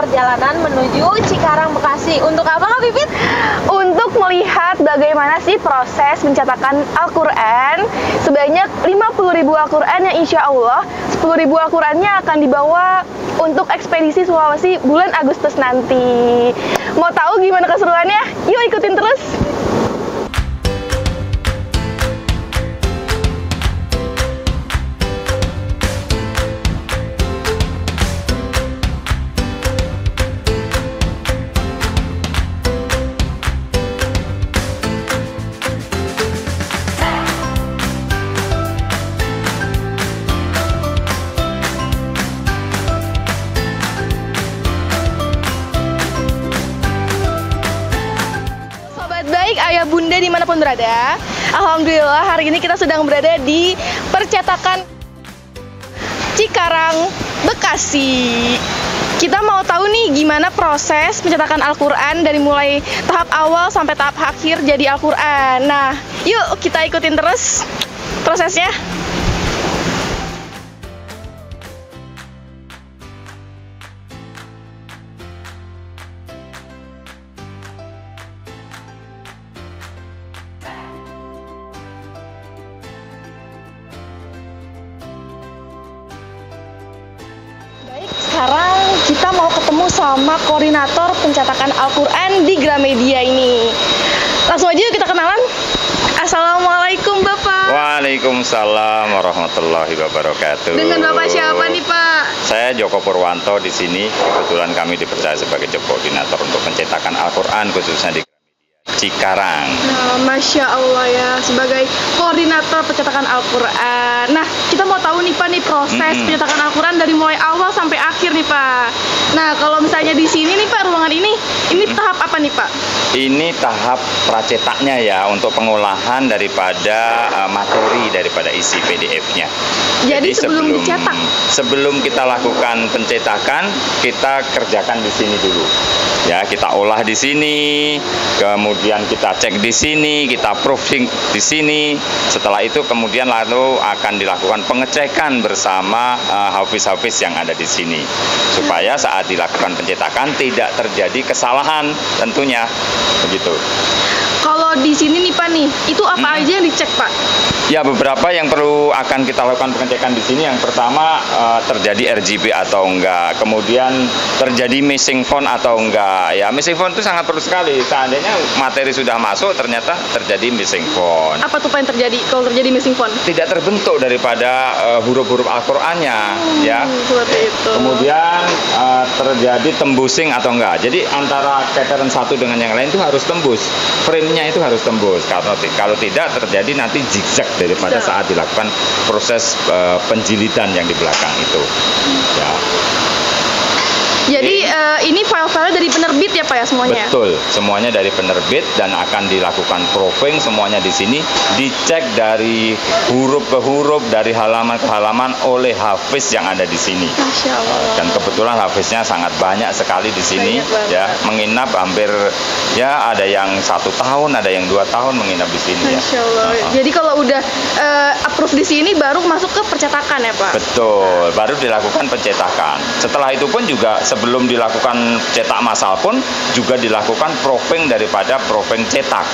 perjalanan menuju Cikarang, Bekasi. Untuk apa Kak Pipit? Untuk melihat bagaimana sih proses pencetakan Al-Quran sebanyak 50.000 Al-Quran yang insya Allah 10.000 Al-Qurannya akan dibawa untuk ekspedisi Sulawesi bulan Agustus nanti. Mau tahu gimana keseruannya? Yuk ikutin terus! Baik ayah bunda dimanapun berada, alhamdulillah hari ini kita sedang berada di percetakan Cikarang, Bekasi. Kita mau tahu nih gimana proses pencetakan Al-Quran dari mulai tahap awal sampai tahap akhir jadi Al-Quran. Nah, yuk kita ikutin terus prosesnya. Sekarang kita mau ketemu sama koordinator pencetakan Al-Quran di Gramedia ini. Langsung aja yuk kita kenalan. Assalamualaikum Bapak. Waalaikumsalam warahmatullahi wabarakatuh. Dengan Bapak siapa nih Pak? Saya Joko Purwanto di sini. Kebetulan kami dipercaya sebagai koordinator untuk pencetakan Al-Quran khususnya di Cikarang. Nah, Masya Allah ya, sebagai koordinator pencetakan Al-Quran. Nah, kita mau tahu nih Pak nih proses pencetakan Al-Quran dari mulai awal sampai akhir nih Pak. Nah, kalau misalnya di sini nih Pak, ruangan ini tahap apa nih Pak? Ini tahap pracetaknya ya, untuk pengolahan daripada materi daripada isi PDF-nya. Jadi sebelum dicetak? Sebelum kita lakukan pencetakan, kita kerjakan di sini dulu. Ya, kita olah di sini, kemudian kita cek di sini, kita proofing di sini. Setelah itu kemudian lalu akan dilakukan pengecekan bersama hafiz-hafiz yang ada di sini, supaya saat dilakukan pencetakan tidak terjadi kesalahan tentunya, begitu. Kalau di sini nih Pak nih, itu apa aja yang dicek Pak? Ya, beberapa yang perlu akan kita lakukan pengecekan di sini. Yang pertama terjadi RGB atau enggak, kemudian terjadi missing font atau enggak. Ya, missing font itu sangat perlu sekali. Seandainya materi sudah masuk ternyata terjadi missing font. Apa tuh Pak yang terjadi kalau terjadi missing font? Tidak terbentuk daripada huruf-huruf Al-Qur'annya, ya. Seperti itu. Kemudian terjadi tembusing atau enggak. Jadi antara pattern satu dengan yang lain itu harus tembus. Frame-nya itu harus tembus. Karena kalau tidak terjadi nanti zigzag daripada saat dilakukan proses penjilidan yang di belakang itu. Ya. Jadi ini file-file dari penerbit ya Pak ya semuanya? Betul, semuanya dari penerbit dan akan dilakukan proofing semuanya di sini, dicek dari huruf ke huruf, dari halaman ke halaman oleh hafiz yang ada di sini. Masya Allah. Dan kebetulan hafiznya sangat banyak sekali di sini, ya, menginap hampir ya ada yang 1 tahun, ada yang 2 tahun menginap di sini. Masya Allah. Jadi kalau udah approve di sini baru masuk ke percetakan ya Pak? Betul, baru dilakukan pencetakan. Setelah itu pun juga sebelum dilakukan cetak massal pun juga dilakukan proofing daripada proofing cetak.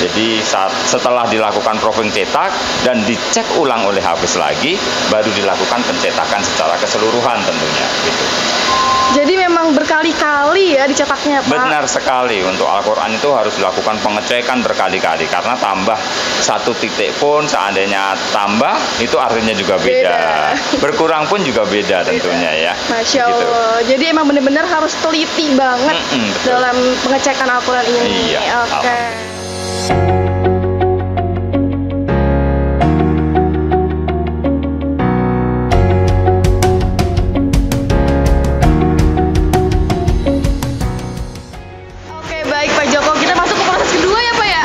Jadi setelah dilakukan proofing cetak dan dicek ulang oleh hafiz lagi, baru dilakukan pencetakan secara keseluruhan tentunya. Gitu. Jadi memang berkali-kali ya dicetaknya Pak? Benar sekali, untuk Al-Quran itu harus dilakukan pengecekan berkali-kali. Karena tambah 1 titik pun seandainya tambah, itu artinya juga beda. Berkurang pun juga beda tentunya ya. Masya Allah, jadi emang benar-benar harus teliti banget dalam pengecekan Al-Quran ini. Iya, Oke.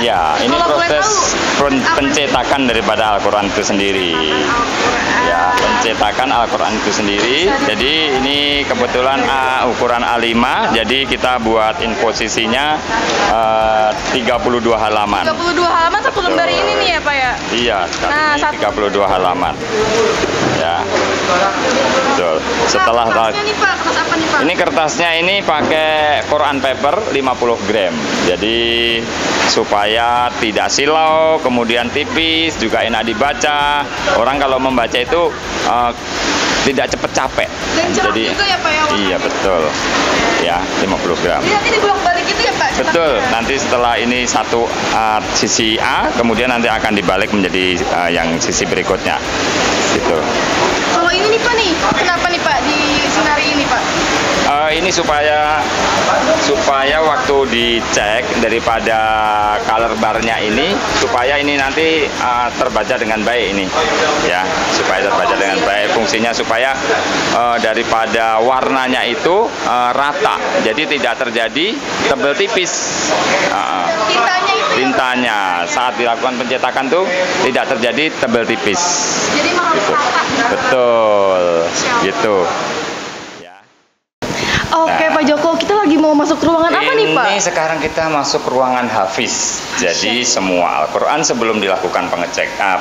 Ya, ini proses pencetakan daripada Al-Quran itu sendiri. Ya, pencetakan Al-Quran itu sendiri. Jadi ini kebetulan ukuran A5, jadi kita buatin posisinya 32 halaman. 32 halaman satu lembar ini nih ya Pak ya? Iya, sekali ini 32 halaman. Ya. Betul. Setelah kertasnya nih Pak, kertas apa nih Pak? ini kertasnya ini pakai Quran paper 50 gram. Jadi supaya tidak silau, kemudian tipis, juga enak dibaca. Orang kalau membaca itu tidak cepat capek. Dan cerah Jadi juga ya Pak ya warnanya? iya betul. Ya, 50 gram. Jadi nanti dibolak balik gitu ya Pak? Betul, cetaknya? nanti setelah ini satu sisi A, kemudian nanti akan dibalik menjadi yang sisi berikutnya. Gitu. Kalau ini nih Pak nih, kenapa nih Pak di sinari ini Pak? Ini supaya waktu dicek daripada color barnya ini, supaya ini nanti terbaca dengan baik ini, ya, supaya terbaca dengan baik. Fungsinya supaya daripada warnanya itu rata, jadi tidak terjadi tebel tipis. Tintanya itu Tintanya saat dilakukan pencetakan tuh tidak terjadi tebel tipis. jadi harus rata. Betul, gitu. Oke Pak Joko, kita lagi mau masuk ruangan apa nih Pak? Ini sekarang kita masuk ruangan hafiz. Jadi semua Al-Quran sebelum dilakukan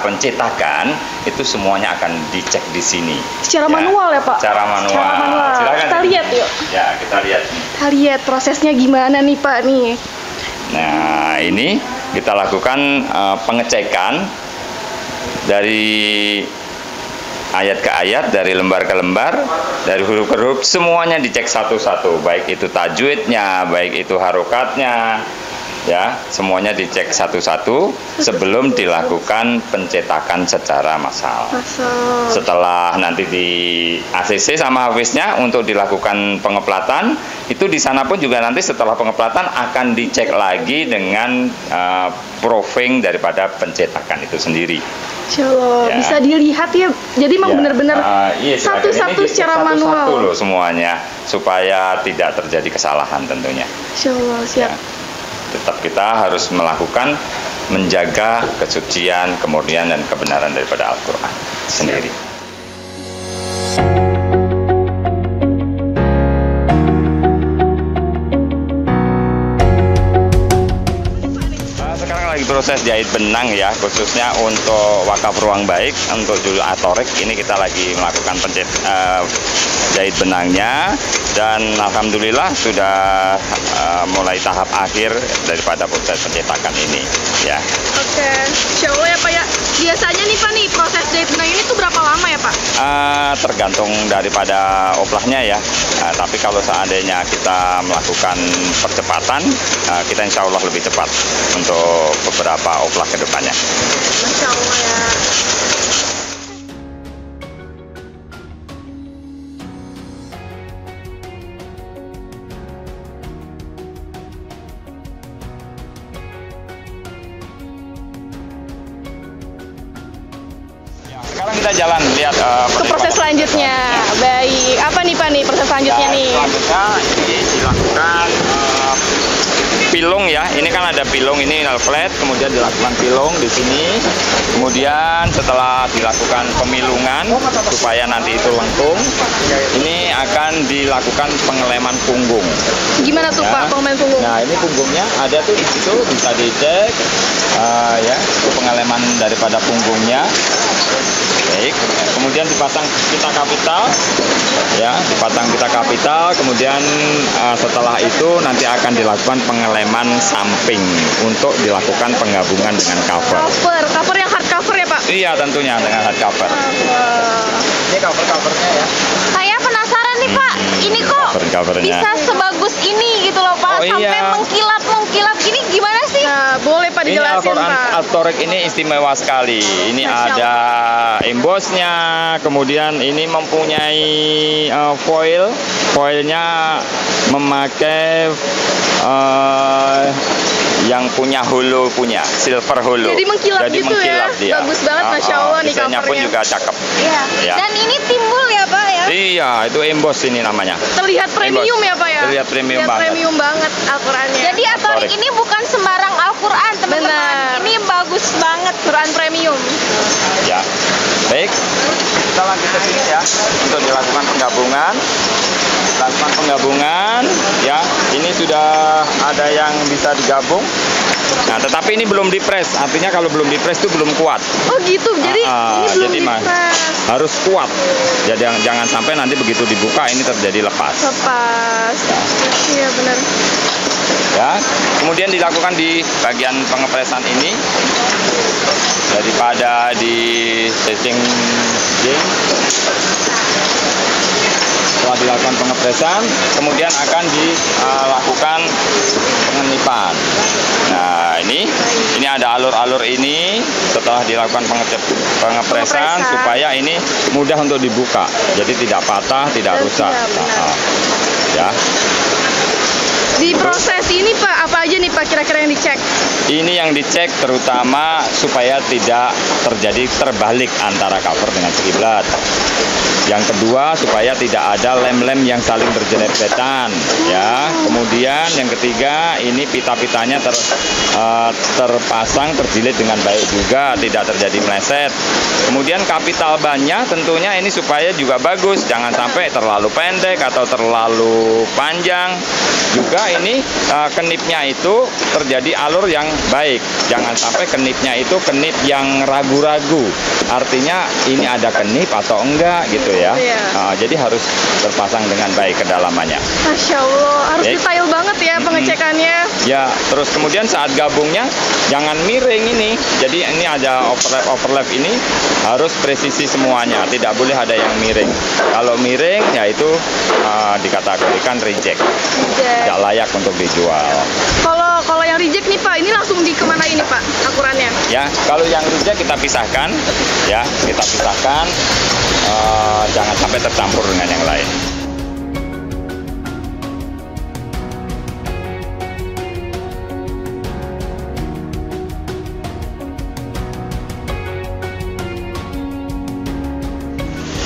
pencetakan itu semuanya akan dicek di sini. Secara manual ya Pak? Secara manual. Secara manual. Silakan. Kita lihat yuk. Ya, kita lihat. Kita lihat prosesnya gimana nih Pak nih. Nah, ini kita lakukan pengecekan dari ayat ke ayat, dari lembar ke lembar, dari huruf ke huruf, semuanya dicek satu-satu, baik itu tajwidnya, baik itu harokatnya, ya, semuanya dicek satu-satu sebelum dilakukan pencetakan secara massal. Setelah nanti di ACC sama hafiznya untuk dilakukan pengeplatan, itu di sana pun juga nanti setelah pengeplatan akan dicek lagi dengan proofing daripada pencetakan itu sendiri. Insya Allah, Ya. bisa dilihat ya. Jadi memang benar-benar iya, satu-satu ini dicek secara satu-satu manual. loh semuanya, supaya tidak terjadi kesalahan tentunya. Insya Allah, siap. Ya. Tetap kita harus melakukan menjaga kesucian, kemurnian dan kebenaran daripada Al-Quran sendiri. Sekarang lagi proses jahit benang ya, khususnya untuk wakaf ruang baik, untuk judul Atorik ini kita lagi melakukan jahit benangnya, dan alhamdulillah sudah mulai tahap akhir daripada proses pencetakan ini ya. Oke, Insya Allah ya Pak ya. Biasanya nih Pak nih, proses jahit benang ini tuh berapa lama ya Pak? Tergantung daripada oplahnya ya. Tapi kalau seandainya kita melakukan percepatan, kita insya Allah lebih cepat untuk beberapa oplah ke depannya. Masya Allah ya. Sekarang kita jalan lihat Ke proses selanjutnya. Baik, apa nih Pak nih proses selanjutnya nih? Selanjutnya ini dilakukan pilung ya. Ini kan ada pilung, ini nail flat, kemudian dilakukan pilung di sini. Kemudian setelah dilakukan pemilungan supaya nanti itu lengkung, ini akan dilakukan pengeleman punggung. Gimana tuh Ya. Pak pengeleman punggung? Nah, ini punggungnya ada tuh di situ, bisa dicek ya, itu pengeleman daripada punggungnya. Baik, kemudian dipasang pita kapital, ya, dipasang pita kapital. Kemudian setelah itu nanti akan dilakukan pengeleman samping untuk dilakukan penggabungan dengan cover. Cover yang hard cover ya Pak? Iya, tentunya dengan hard cover. Ini covernya ya. Saya penasaran nih Pak, ini kok Covernya. bisa sebagus ini gitu loh Pak, Oh, sampai iya. mengkilap gini gimana sih? Nah, boleh Pak Ini dijelasin Al-Quran Pak. Al-Torik ini istimewa sekali. Ini Masya ada embossnya, kemudian ini mempunyai foil. Foilnya memakai yang punya holo, punya silver holo. Jadi mengkilap gitu ya? Dia. Bagus banget, Masya Allah nih Desainnya pun covernya. juga cakep. Iya. Ya. Dan ini timbul ya Pak ya? Iya, itu emboss ini namanya. Terlihat premium ya Pak ya? Terlihat premium banget. Premium banget Al-Qurannya. Jadi Atorik ini bukan sembarang Al-Quran teman-teman. Benar. Ini bagus banget. Quran premium. Ya. Baik. Kita lanjut ke sini ya untuk dilakukan penggabungan. Lakukan penggabungan ya. Ini sudah ada yang bisa digabung. Nah, tetapi ini belum dipres, artinya kalau belum dipres itu belum kuat. Oh gitu, jadi ini belum jadi dipres. harus kuat. Jadi jangan sampai nanti begitu dibuka ini terjadi lepas. Lepas. Iya benar. Ya, kemudian dilakukan di bagian pengepresan ini daripada di setting jing. Setelah dilakukan pengepresan, kemudian akan dilakukan pengenipan. Nah, ini ada alur-alur ini setelah dilakukan pengepresan supaya ini mudah untuk dibuka. Jadi tidak patah, tidak rusak. Ya. Di proses ini Pak, apa aja nih Pak kira-kira yang dicek? Ini yang dicek terutama supaya tidak terjadi terbalik antara cover dengan kiblat. Yang kedua supaya tidak ada lem-lem yang saling berjelet-jeletan, ya. Kemudian yang ketiga ini pita-pitanya terpasang terjilid dengan baik juga, tidak terjadi meleset. Kemudian kapital bannya tentunya ini supaya juga bagus, jangan sampai terlalu pendek atau terlalu panjang. Juga ini kenipnya itu terjadi alur yang baik, jangan sampai kenipnya itu kenip yang ragu-ragu. Artinya ini ada kenip atau enggak gitu ya. Jadi harus terpasang dengan baik kedalamannya. Masya Allah, harus detail banget ya pengecekannya. Ya, terus kemudian saat gabungnya jangan miring ini. Jadi ini ada overlap ini harus presisi semuanya, tidak boleh ada yang miring. Kalau miring ya itu dikategorikan reject. Tidak layak untuk dijual. Kalau yang reject nih Pak, ini langsung kemana ini Pak akurannya? Ya, kalau yang reject kita pisahkan, ya kita pisahkan, jangan sampai tercampur dengan yang lain.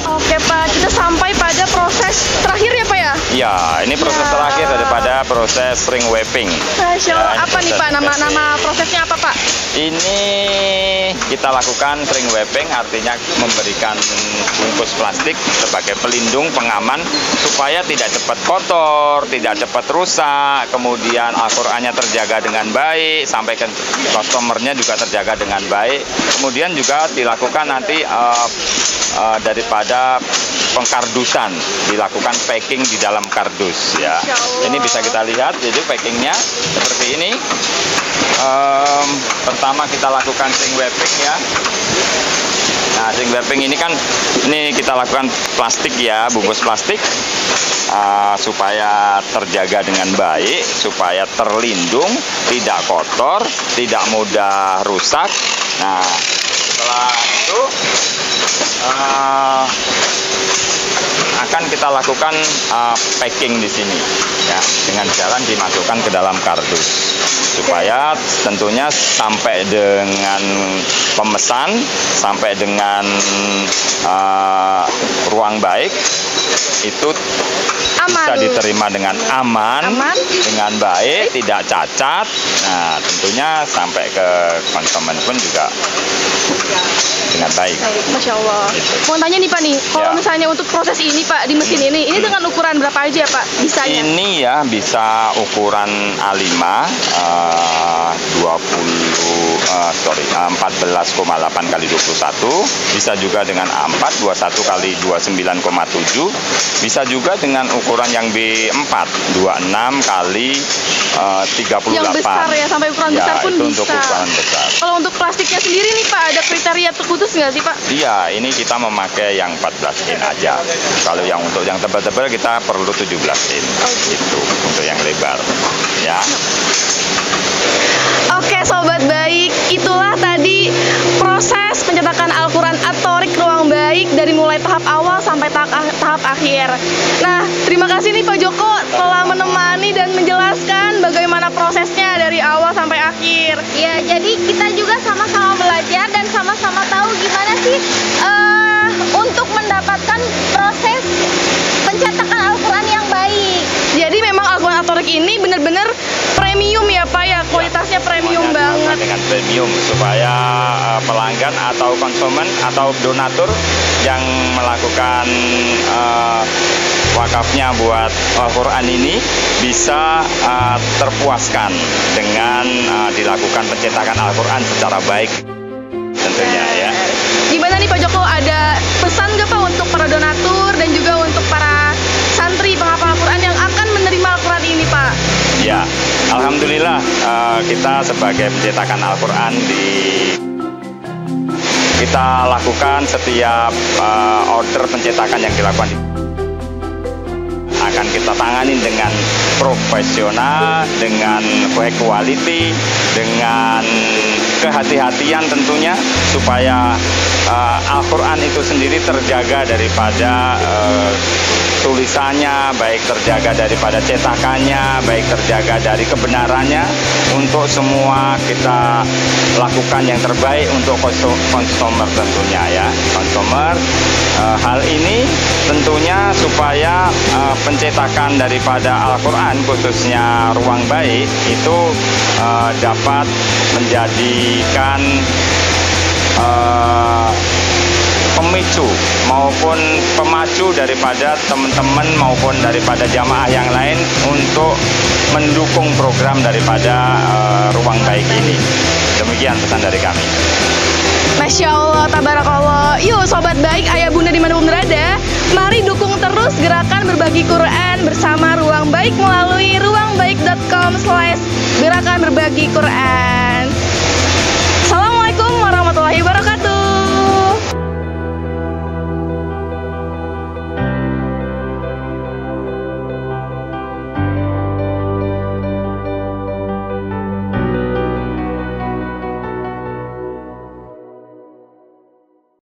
Oke Pak, kita sampai pada proses terakhir ya Pak ya? Ya, ini proses terakhir daripada proses spring wrapping. Masya Allah, apa nih Pak, nama prosesnya apa Pak? Ini kita lakukan spring wrapping, artinya memberikan bungkus plastik sebagai pelindung pengaman supaya tidak cepat kotor, tidak cepat rusak, kemudian Al-Qur'annya terjaga dengan baik, sampai ke customernya juga terjaga dengan baik. Kemudian juga dilakukan nanti daripada pengkardusan, dilakukan packing di dalam kardus ya. Ini bisa kita lihat, jadi packingnya seperti ini. Pertama kita lakukan spring wrapping ya. Nah, spring wrapping ini kan ini kita lakukan plastik ya, bungkus plastik supaya terjaga dengan baik, supaya terlindung, tidak kotor, tidak mudah rusak. Nah, setelah itu akan kita lakukan packing di sini ya, dengan jalan dimasukkan ke dalam kardus supaya tentunya sampai dengan pemesan, sampai dengan ruang baik itu bisa diterima dengan aman, dengan baik, tidak cacat. Nah, tentunya sampai ke konsumen pun juga dengan baik. Masya Allah. Mau tanya nih Pak nih, kalau misalnya untuk proses ini Pak di mesin ini dengan ukuran berapa aja ya Pak bisanya? Ini ya bisa ukuran A5 14,8 kali 21, bisa juga dengan A4 21 kali 29,7, bisa juga dengan ukuran yang B4 26 kali 38. Yang besar ya, sampai ukuran besar pun itu bisa. Untuk ukuran besar. Kalau untuk plastiknya sendiri nih Pak, ada kriteria terkhusus nggak sih Pak? Iya, ini kita memakai yang 14 in aja. Kalau yang untuk yang tebal-tebal kita perlu 17 in. Itu untuk yang lebar. Ya. Oke sobat baik, itulah tadi proses pencetakan Al-Quran At-Thoriq Ruang Baik dari mulai tahap awal sampai tahap akhir. Nah, terima kasih nih Pak Joko telah menemani dan menjelaskan bagaimana prosesnya dari awal sampai akhir. Ya, jadi kita juga sama-sama belajar dan sama-sama tahu gimana sih untuk mendapatkan proses pencetakan Al-Quran yang baik. Jadi memang Al-Quran At-Thoriq ini benar-benar premium ya Pak ya, kualitasnya premium banget. Dengan premium supaya pelanggan atau konsumen atau donatur yang melakukan wakafnya buat Al-Quran ini bisa terpuaskan dengan dilakukan pencetakan Al-Quran secara baik tentunya ya. Gimana nih Pak Joko, ada pesan nggak Pak untuk para donatur dan juga untuk para santri penghafal Al-Quran yang akan menerima Al-Quran ini Pak? Ya, alhamdulillah kita sebagai pencetakan Al-Quran kita lakukan setiap order pencetakan yang dilakukan akan kita tangani dengan profesional, dengan high quality, dengan kehati-hatian tentunya supaya Al-Quran itu sendiri terjaga daripada tulisannya, baik terjaga daripada cetakannya, baik terjaga dari kebenarannya. Untuk semua kita lakukan yang terbaik untuk konsumer tentunya ya, konsumer. Hal ini tentunya supaya pencetakan daripada Al-Quran khususnya Ruang Baik itu dapat menjadikan pemicu maupun pemacu daripada teman-teman maupun daripada jamaah yang lain untuk mendukung program daripada Ruang Baik ini. Demikian pesan dari kami. Masya Allah, tabarakallah. Yuk Sobat Baik, ayah bunda dimanapun berada, mari dukung terus gerakan berbagi Quran bersama Ruang Baik melalui ruangbaik.com/gerakan berbagi Quran.